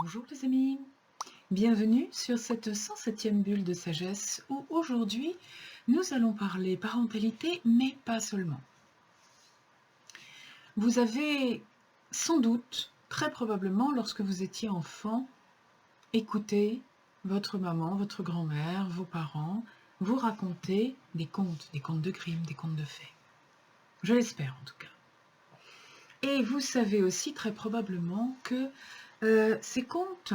Bonjour les amis, bienvenue sur cette 107e bulle de sagesse où aujourd'hui nous allons parler parentalité mais pas seulement. Vous avez sans doute, très probablement lorsque vous étiez enfant, écouté votre maman, votre grand-mère, vos parents vous raconter des contes de Grimm, des contes de fées. Je l'espère en tout cas. Et vous savez aussi très probablement que ces contes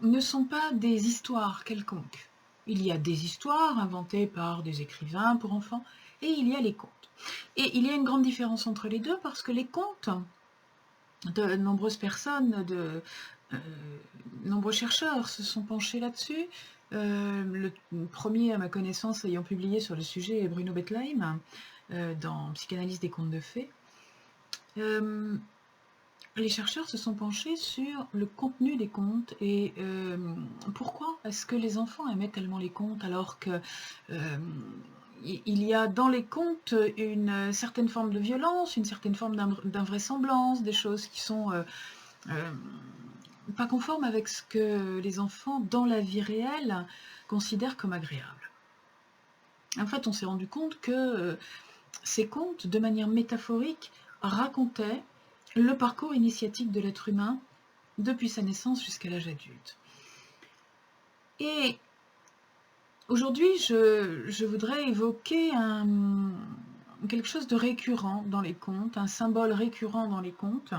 ne sont pas des histoires quelconques. Il y a des histoires inventées par des écrivains pour enfants et il y a les contes. Et il y a une grande différence entre les deux parce que les contes, de nombreuses personnes, nombreux chercheurs se sont penchés là-dessus. Le premier à ma connaissance ayant publié sur le sujet est Bruno Bettelheim dans Psychanalyse des contes de fées. Les chercheurs se sont penchés sur le contenu des contes et pourquoi est-ce que les enfants aimaient tellement les contes alors que il y a dans les contes une certaine forme de violence, une certaine forme d'invraisemblance, des choses qui sont pas conformes avec ce que les enfants dans la vie réelle considèrent comme agréable. En fait, on s'est rendu compte que ces contes, de manière métaphorique, racontaient le parcours initiatique de l'être humain depuis sa naissance jusqu'à l'âge adulte. Et aujourd'hui, je voudrais évoquer quelque chose de récurrent dans les contes, un symbole récurrent dans les contes,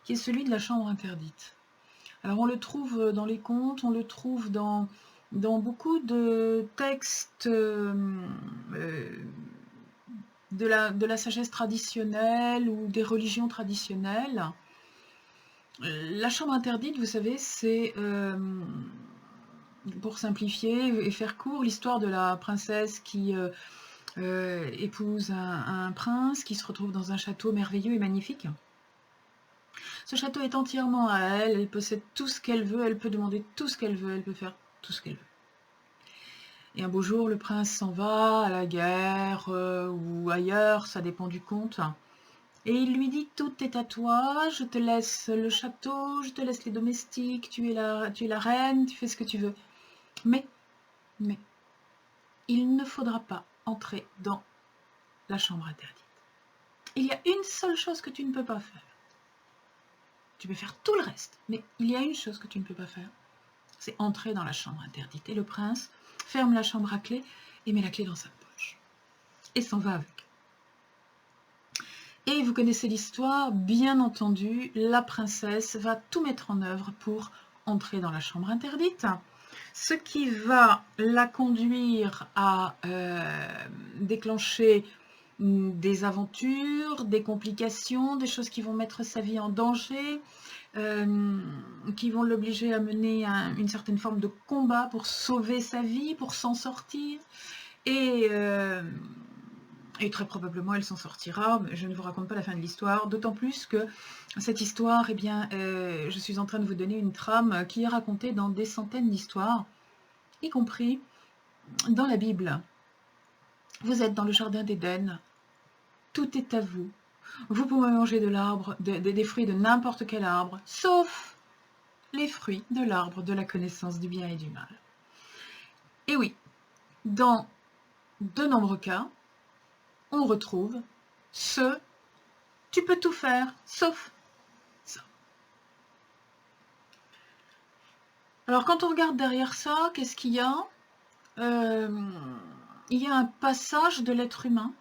qui est celui de la chambre interdite. Alors on le trouve dans les contes, on le trouve dans beaucoup de textes de la sagesse traditionnelle ou des religions traditionnelles. La chambre interdite, vous savez, c'est, pour simplifier et faire court, l'histoire de la princesse qui épouse un prince, qui se retrouve dans un château merveilleux et magnifique. Ce château est entièrement à elle, elle possède tout ce qu'elle veut, elle peut demander tout ce qu'elle veut, elle peut faire tout ce qu'elle veut. Et un beau jour, le prince s'en va à la guerre ou ailleurs, ça dépend du conte. Et il lui dit, tout est à toi, je te laisse le château, je te laisse les domestiques, tu es la reine, tu fais ce que tu veux. Mais, il ne faudra pas entrer dans la chambre interdite. Il y a une seule chose que tu ne peux pas faire. Tu peux faire tout le reste, mais il y a une chose que tu ne peux pas faire, c'est entrer dans la chambre interdite. Et le prince ferme la chambre à clé et met la clé dans sa poche. Et s'en va avec. Et vous connaissez l'histoire, bien entendu, la princesse va tout mettre en œuvre pour entrer dans la chambre interdite, ce qui va la conduire à déclencher des aventures, des complications, des choses qui vont mettre sa vie en danger, qui vont l'obliger à mener une certaine forme de combat pour sauver sa vie, pour s'en sortir. Et très probablement elle s'en sortira, mais je ne vous raconte pas la fin de l'histoire, d'autant plus que cette histoire, eh bien, je suis en train de vous donner une trame qui est racontée dans des centaines d'histoires, y compris dans la Bible. Vous êtes dans le jardin d'Éden, tout est à vous. Vous pouvez manger de l'arbre, des fruits de n'importe quel arbre, sauf les fruits de l'arbre de la connaissance du bien et du mal. Et oui, dans de nombreux cas, on retrouve ce « tu peux tout faire, sauf ça ». Alors quand on regarde derrière ça, qu'est-ce qu'il y a ? Il y a un passage de l'être humain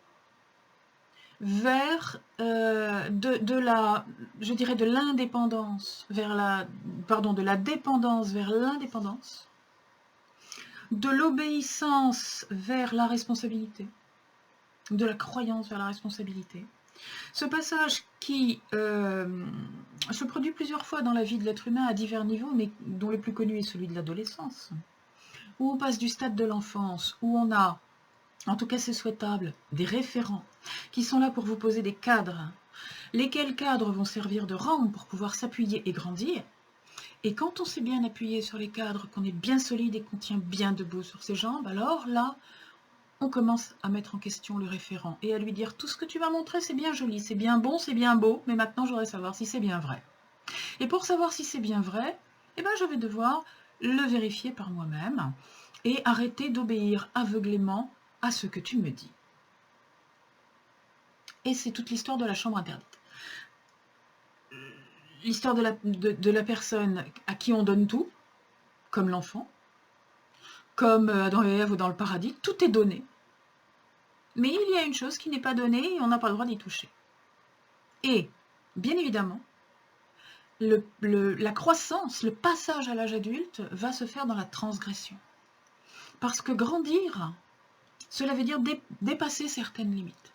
vers de l'indépendance vers de la dépendance vers l'indépendance, de l'obéissance vers la responsabilité, de la croyance vers la responsabilité. Ce passage qui se produit plusieurs fois dans la vie de l'être humain à divers niveaux, mais dont le plus connu est celui de l'adolescence, où on passe du stade de l'enfance, où on a, en tout cas c'est souhaitable, des référents qui sont là pour vous poser des cadres, lesquels cadres vont servir de rampe pour pouvoir s'appuyer et grandir. Et quand on s'est bien appuyé sur les cadres, qu'on est bien solide et qu'on tient bien debout sur ses jambes, alors là, on commence à mettre en question le référent et à lui dire « tout ce que tu m'as montré, c'est bien joli, c'est bien bon, c'est bien beau, mais maintenant je voudrais savoir si c'est bien vrai ». Et pour savoir si c'est bien vrai, eh ben, je vais devoir le vérifier par moi-même et arrêter d'obéir aveuglément à ce que tu me dis. Et c'est toute l'histoire de la chambre interdite. L'histoire de la personne à qui on donne tout, comme l'enfant, comme dans Ève ou dans le paradis, tout est donné. Mais il y a une chose qui n'est pas donnée et on n'a pas le droit d'y toucher. Et, bien évidemment, la croissance, le passage à l'âge adulte va se faire dans la transgression. Parce que grandir, cela veut dire dépasser certaines limites.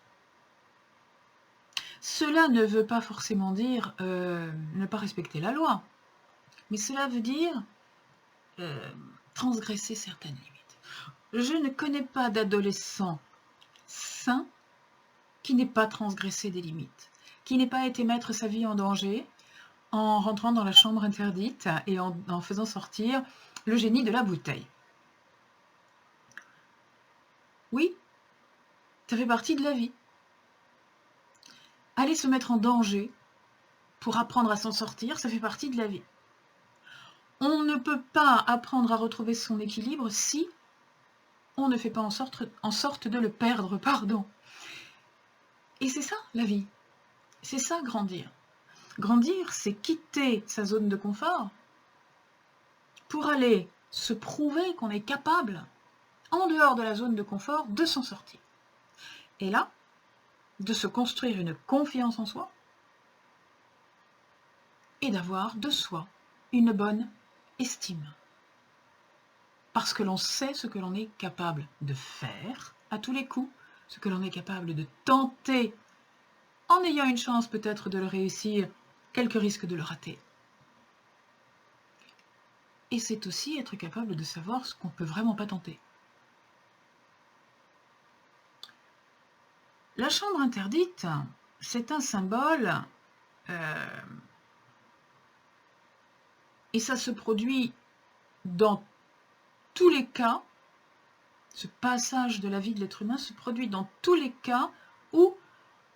Cela ne veut pas forcément dire ne pas respecter la loi, mais cela veut dire transgresser certaines limites. Je ne connais pas d'adolescent sain qui n'ait pas transgressé des limites, qui n'ait pas été mettre sa vie en danger en rentrant dans la chambre interdite et en faisant sortir le génie de la bouteille. Oui, ça fait partie de la vie. Aller se mettre en danger pour apprendre à s'en sortir, ça fait partie de la vie. On ne peut pas apprendre à retrouver son équilibre si on ne fait pas en sorte de le perdre, pardon. Et c'est ça, la vie. C'est ça, grandir. Grandir, c'est quitter sa zone de confort pour aller se prouver qu'on est capable, en dehors de la zone de confort, de s'en sortir. Et là, de se construire une confiance en soi et d'avoir de soi une bonne estime. Parce que l'on sait ce que l'on est capable de faire à tous les coups, ce que l'on est capable de tenter en ayant une chance peut-être de le réussir, quelques risques de le rater. Et c'est aussi être capable de savoir ce qu'on ne peut vraiment pas tenter. La chambre interdite, c'est un symbole et ça se produit dans tous les cas, ce passage de la vie de l'être humain se produit dans tous les cas où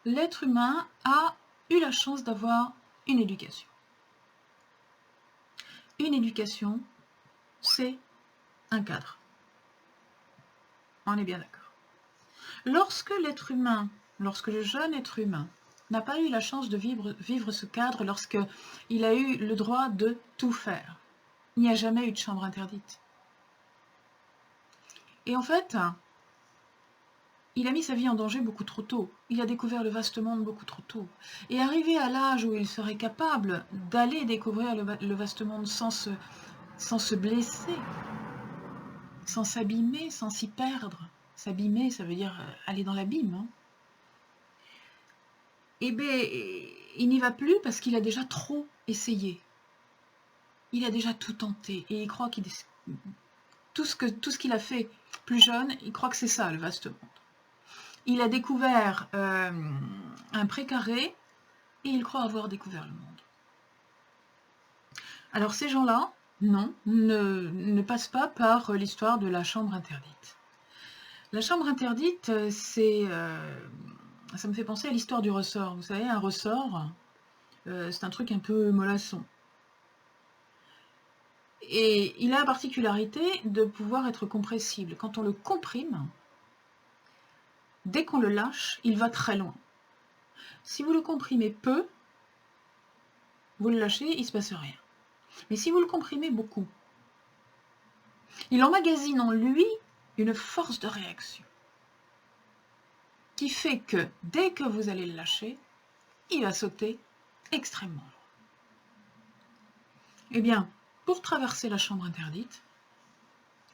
l'être humain a eu la chance d'avoir une éducation. Une éducation, c'est un cadre. On est bien d'accord. Lorsque l'être humain, lorsque le jeune être humain n'a pas eu la chance de vivre ce cadre, lorsqu'il a eu le droit de tout faire, il n'y a jamais eu de chambre interdite. Et en fait, il a mis sa vie en danger beaucoup trop tôt. Il a découvert le vaste monde beaucoup trop tôt. Et arrivé à l'âge où il serait capable d'aller découvrir le vaste monde sans se blesser, sans s'abîmer, sans s'y perdre. S'abîmer, ça veut dire aller dans l'abîme. Hein. Eh bien, il n'y va plus parce qu'il a déjà trop essayé. Il a déjà tout tenté. Et il croit qu'il tout ce qu'il a fait plus jeune, il croit que c'est ça, le vaste monde. Il a découvert un précaré et il croit avoir découvert le monde. Alors ces gens-là, non, ne passent pas par l'histoire de la chambre interdite. La chambre interdite, ça me fait penser à l'histoire du ressort. Vous savez, un ressort, c'est un truc un peu mollasson. Et il a la particularité de pouvoir être compressible. Quand on le comprime, dès qu'on le lâche, il va très loin. Si vous le comprimez peu, vous le lâchez, il ne se passe rien. Mais si vous le comprimez beaucoup, il emmagasine en lui une force de réaction qui fait que dès que vous allez le lâcher, il va sauter extrêmement loin. Eh bien, pour traverser la chambre interdite,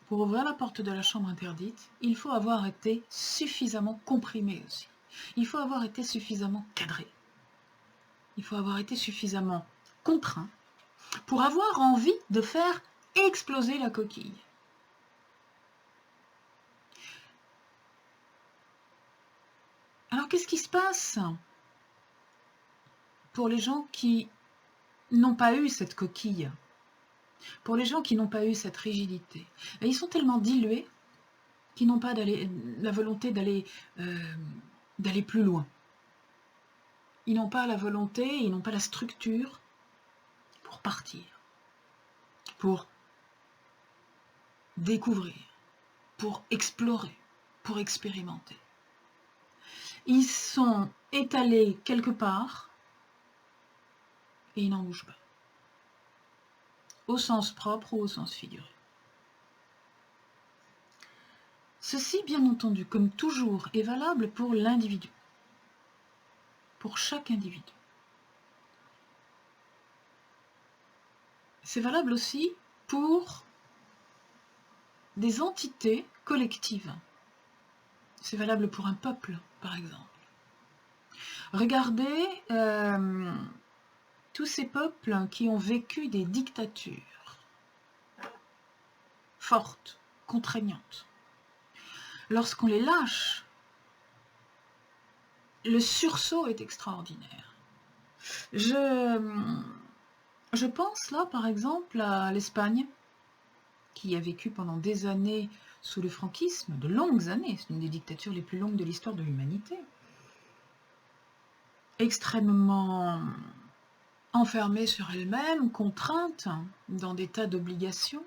pour ouvrir la porte de la chambre interdite, il faut avoir été suffisamment comprimé aussi. Il faut avoir été suffisamment cadré. Il faut avoir été suffisamment contraint pour avoir envie de faire exploser la coquille. Alors, qu'est-ce qui se passe pour les gens qui n'ont pas eu cette coquille, pour les gens qui n'ont pas eu cette rigidité? Et ils sont tellement dilués qu'ils n'ont pas la volonté d'aller plus loin. Ils n'ont pas la volonté, ils n'ont pas la structure pour partir, pour découvrir, pour explorer, pour expérimenter. Ils sont étalés quelque part et ils n'en bougent pas, au sens propre ou au sens figuré. Ceci, bien entendu, comme toujours, est valable pour l'individu, pour chaque individu. C'est valable aussi pour des entités collectives. C'est valable pour un peuple, par exemple. Regardez tous ces peuples qui ont vécu des dictatures fortes, contraignantes. Lorsqu'on les lâche, le sursaut est extraordinaire. Je pense là, par exemple, à l'Espagne, qui a vécu pendant des années sous le franquisme, de longues années, c'est une des dictatures les plus longues de l'histoire de l'humanité, extrêmement enfermée sur elle-même, contrainte dans des tas d'obligations.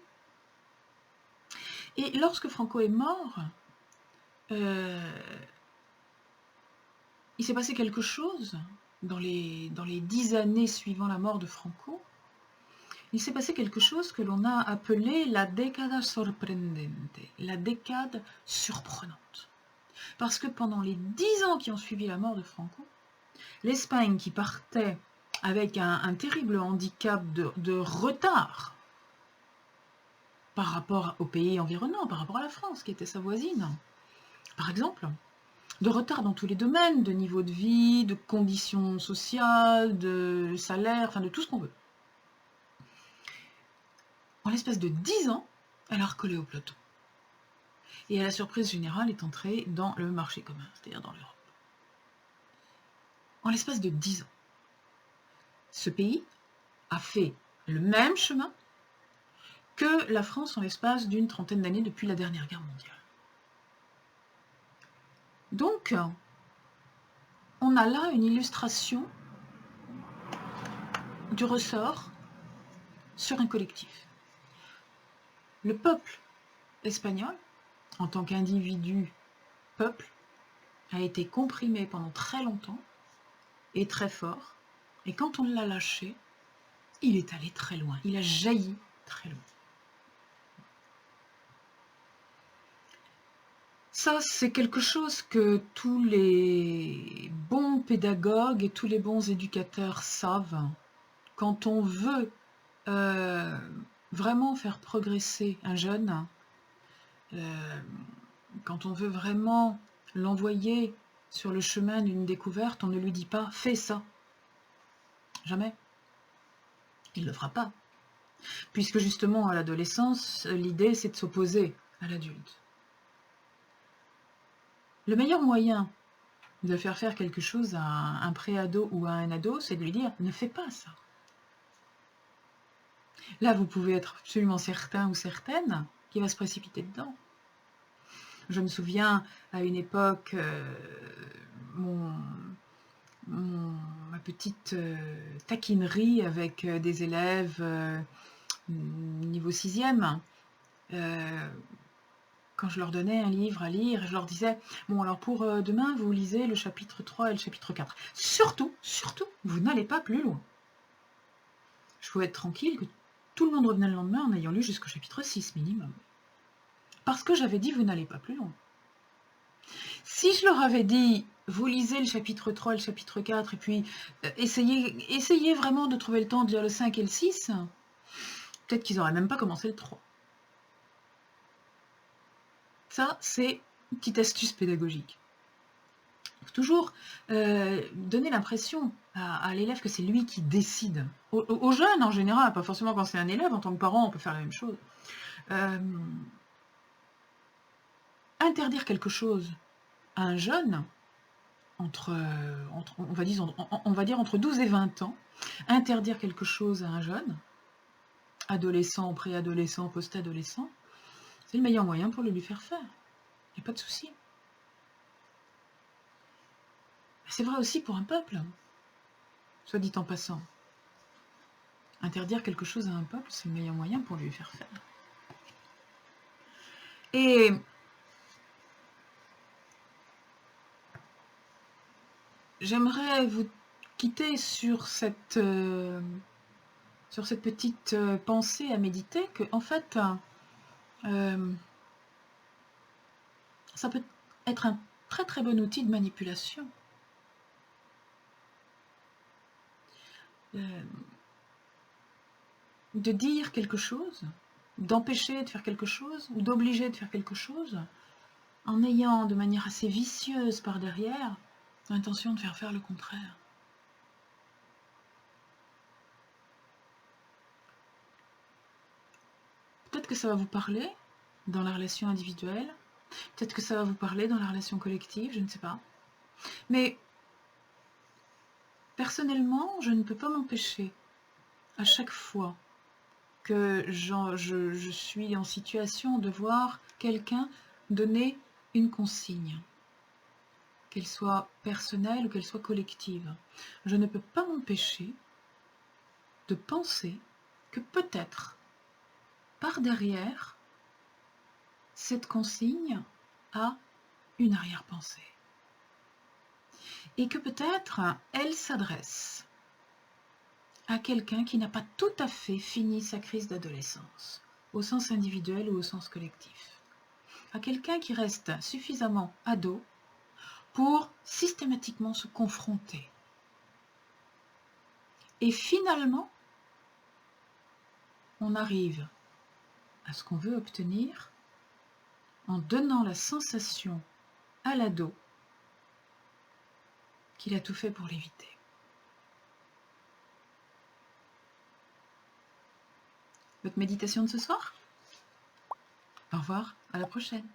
Et lorsque Franco est mort, il s'est passé quelque chose dans les 10 années suivant la mort de Franco. Il s'est passé quelque chose que l'on a appelé la década sorprendente, la décade surprenante. Parce que pendant les 10 ans qui ont suivi la mort de Franco, l'Espagne, qui partait avec un terrible handicap de retard par rapport aux pays environnants, par rapport à la France, qui était sa voisine, par exemple, de retard dans tous les domaines, de niveau de vie, de conditions sociales, de salaire, enfin de tout ce qu'on veut. En l'espace de 10 ans, elle a recollé au peloton. Et à la surprise générale, est entrée dans le marché commun, c'est-à-dire dans l'Europe. En l'espace de 10 ans, ce pays a fait le même chemin que la France en l'espace d'une trentaine d'années depuis la dernière guerre mondiale. Donc, on a là une illustration du ressort sur un collectif. Le peuple espagnol, en tant qu'individu peuple, a été comprimé pendant très longtemps et très fort, et quand on l'a lâché, il est allé très loin, il a jailli très loin. Ça, c'est quelque chose que tous les bons pédagogues et tous les bons éducateurs savent. Quand on veut vraiment faire progresser un jeune, quand on veut vraiment l'envoyer sur le chemin d'une découverte, on ne lui dit pas « fais ça ». Jamais. Il ne le fera pas. Puisque justement, à l'adolescence, l'idée, c'est de s'opposer à l'adulte. Le meilleur moyen de faire quelque chose à un pré-ado ou à un ado, c'est de lui dire « ne fais pas ça ». Là, vous pouvez être absolument certain ou certaine qu'il va se précipiter dedans. Je me souviens, à une époque, ma petite taquinerie avec des élèves niveau 6e, quand je leur donnais un livre à lire, je leur disais « Bon, alors pour demain, vous lisez le chapitre 3 et le chapitre 4. Surtout, vous n'allez pas plus loin. » Je pouvais être tranquille que tout le monde revenait le lendemain en ayant lu jusqu'au chapitre 6 minimum. Parce que j'avais dit « Vous n'allez pas plus loin. » Si je leur avais dit « Vous lisez le chapitre 3 et le chapitre 4 et puis essayez vraiment de trouver le temps de lire le 5 et le 6 », peut-être qu'ils n'auraient même pas commencé le 3. Ça, c'est une petite astuce pédagogique. Faut toujours donner l'impression à l'élève que c'est lui qui décide. Aux jeunes en général, pas forcément quand c'est un élève, en tant que parent, on peut faire la même chose. Interdire quelque chose à un jeune, on va dire entre 12 et 20 ans, interdire quelque chose à un jeune, adolescent, préadolescent, post-adolescent, c'est le meilleur moyen pour le lui faire faire. Il n'y a pas de souci. C'est vrai aussi pour un peuple, soit dit en passant. Interdire quelque chose à un peuple, c'est le meilleur moyen pour lui faire faire. Et j'aimerais vous quitter sur cette petite pensée à méditer, que en fait, ça peut être un très très bon outil de manipulation. De dire quelque chose, d'empêcher de faire quelque chose, ou d'obliger de faire quelque chose, en ayant de manière assez vicieuse par derrière l'intention de faire le contraire. Peut-être que ça va vous parler dans la relation individuelle, peut-être que ça va vous parler dans la relation collective, je ne sais pas. Mais personnellement, je ne peux pas m'empêcher, à chaque fois que je suis en situation de voir quelqu'un donner une consigne, qu'elle soit personnelle ou qu'elle soit collective, je ne peux pas m'empêcher de penser que peut-être, par derrière, cette consigne a une arrière-pensée. Et que peut-être elle s'adresse à quelqu'un qui n'a pas tout à fait fini sa crise d'adolescence, au sens individuel ou au sens collectif. À quelqu'un qui reste suffisamment ado pour systématiquement se confronter. Et finalement, on arrive à ce qu'on veut obtenir en donnant la sensation à l'ado qu'il a tout fait pour l'éviter. Votre méditation de ce soir ? Au revoir, à la prochaine.